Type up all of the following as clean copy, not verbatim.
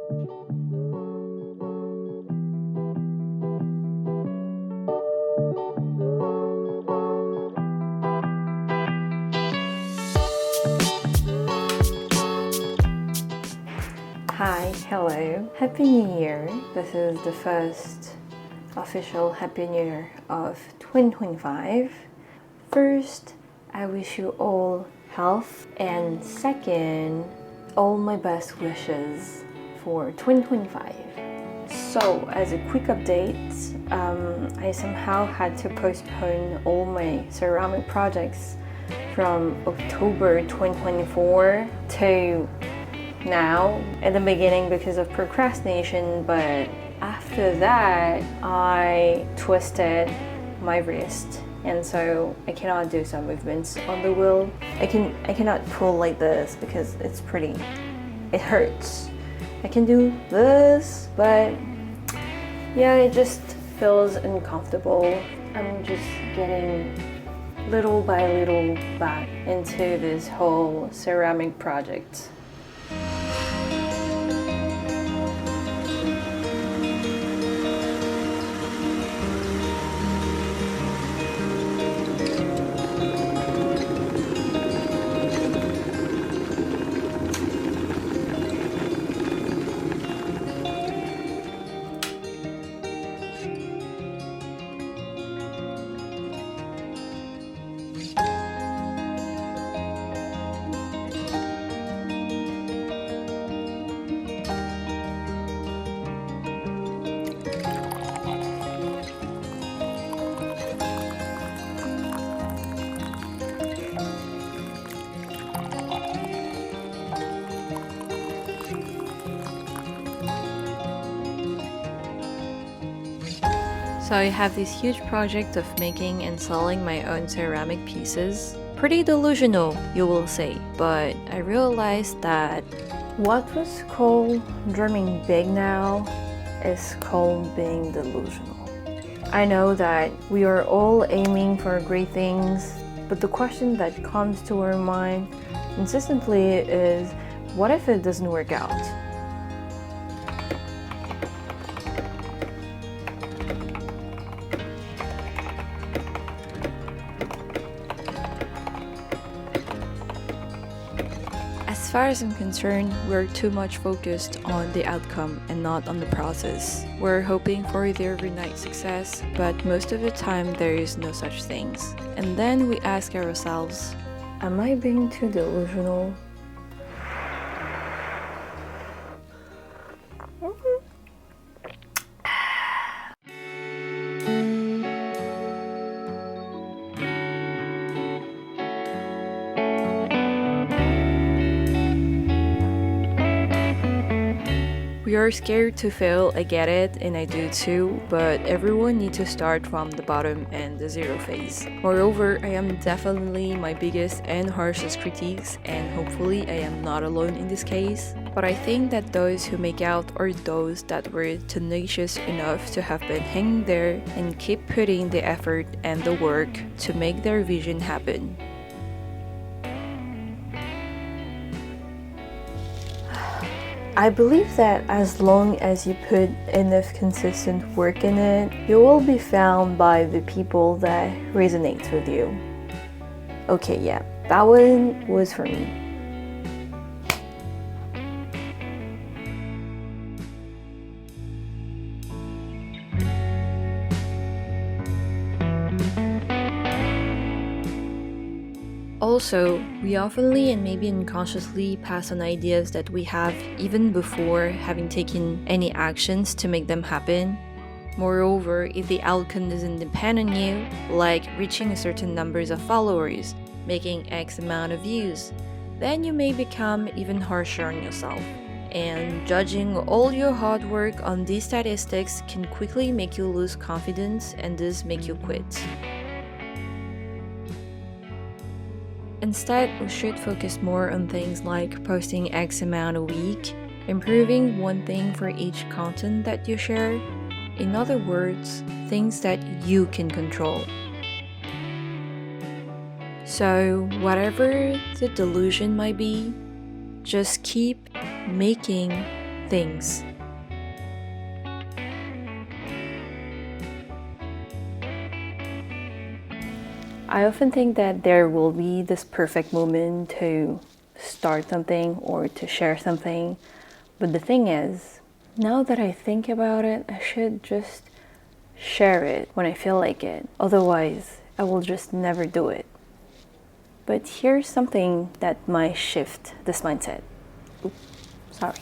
Hi, hello, Happy New Year. This is the first official Happy New Year of 2025. First, I wish you all health, and second, all my best wishes for 2025. So, as a quick update, I somehow had to postpone all my ceramic projects from October 2024 to now at the beginning because of procrastination, but after that I twisted my wrist, and so I cannot do some movements on the wheel. I cannot pull like this because it hurts. I can do this, but yeah, it just feels uncomfortable. I'm just getting little by little back into this whole ceramic project. So I have this huge project of making and selling my own ceramic pieces. Pretty delusional, you will say, but I realized that what was called dreaming big now is called being delusional. I know that we are all aiming for great things, but the question that comes to our mind insistently is, what if it doesn't work out? As far as I'm concerned, we're too much focused on the outcome and not on the process. We're hoping for the overnight success, but most of the time there is no such things. And then we ask ourselves, am I being too delusional? We are scared to fail, I get it, and I do too, but everyone needs to start from the bottom and the zero phase. Moreover, I am definitely my biggest and harshest critiques, and hopefully I am not alone in this case. But I think that those who make out are those that were tenacious enough to have been hanging there and keep putting the effort and the work to make their vision happen. I believe that as long as you put enough consistent work in it, you will be found by the people that resonate with you. Okay, yeah, that one was for me. Also, we oftenly and maybe unconsciously pass on ideas that we have even before having taken any actions to make them happen. Moreover, if the outcome doesn't depend on you, like reaching a certain numbers of followers, making X amount of views, then you may become even harsher on yourself. And judging all your hard work on these statistics can quickly make you lose confidence and thus make you quit. Instead, we should focus more on things like posting X amount a week, improving one thing for each content that you share. In other words, things that you can control. So, whatever the delusion might be, just keep making things. I often think that there will be this perfect moment to start something or to share something, but the thing is, now that I think about it, I should just share it when I feel like it. Otherwise, I will just never do it. But here's something that might shift this mindset. Oops, sorry.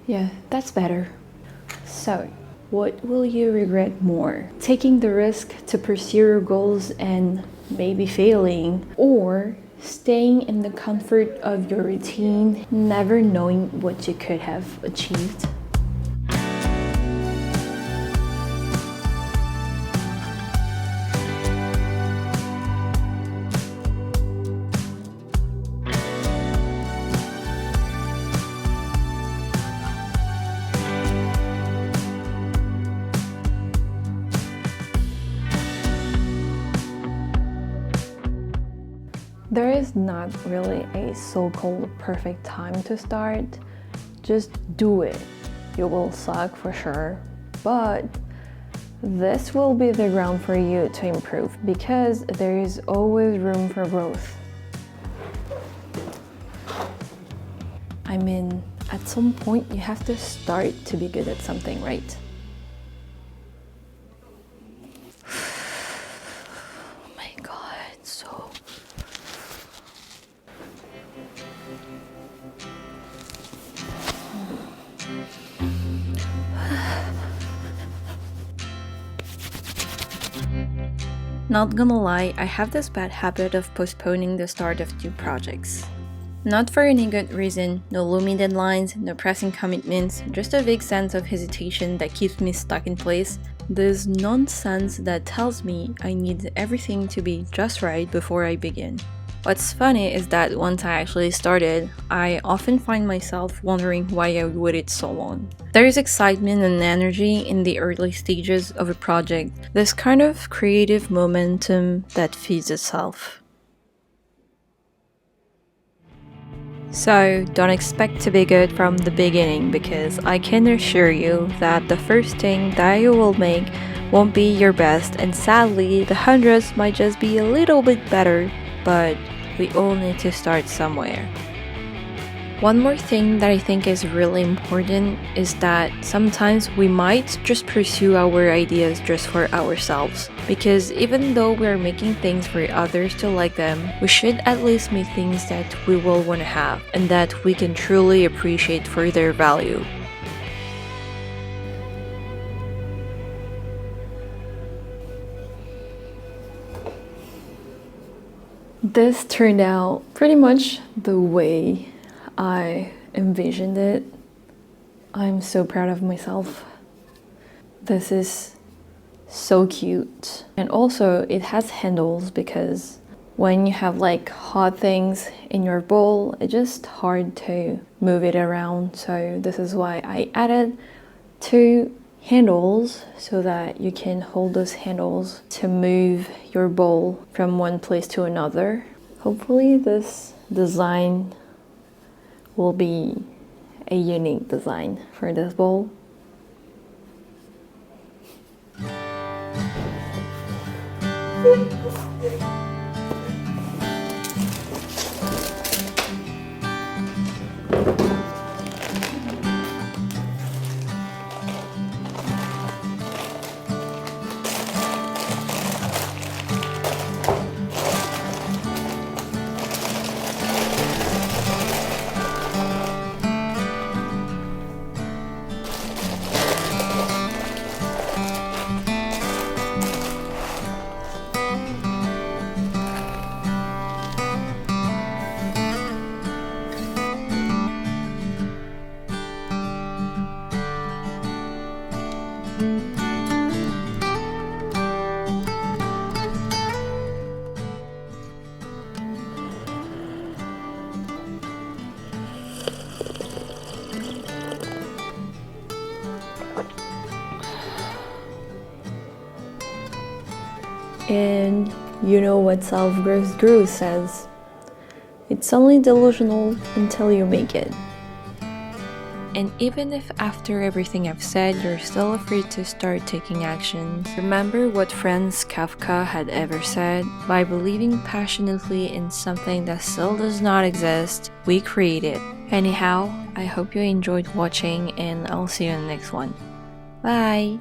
Yeah, that's better. So, what will you regret more? Taking the risk to pursue your goals and maybe failing, or staying in the comfort of your routine, never knowing what you could have achieved? There is not really a so-called perfect time to start. Just do it. You will suck for sure, but this will be the ground for you to improve because there is always room for growth. I mean, at some point you have to start to be good at something, right? Oh my god, so... Not gonna lie, I have this bad habit of postponing the start of new projects. Not for any good reason, no looming deadlines, no pressing commitments, just a vague sense of hesitation that keeps me stuck in place. This nonsense that tells me I need everything to be just right before I begin. What's funny is that once I actually started, I often find myself wondering why I waited so long. There is excitement and energy in the early stages of a project, this kind of creative momentum that feeds itself. So, don't expect to be good from the beginning because I can assure you that the first thing that you will make won't be your best, and sadly, the hundreds might just be a little bit better, but we all need to start somewhere. One more thing that I think is really important is that sometimes we might just pursue our ideas just for ourselves. Because even though we're making things for others to like them, we should at least make things that we will want to have and that we can truly appreciate for their value. This turned out pretty much the way I envisioned it. I'm so proud of myself. This is so cute. And also it has handles because when you have like hot things in your bowl, it's just hard to move it around. So this is why I added 2 handles so that you can hold those handles to move your bowl from one place to another. Hopefully this design will be a unique design for this bowl. And you know what self-growth says? It's only delusional until you make it. And even if after everything I've said, you're still afraid to start taking action, remember what Franz Kafka had ever said: by believing passionately in something that still does not exist, we create it. Anyhow, I hope you enjoyed watching, and I'll see you in the next one. Bye!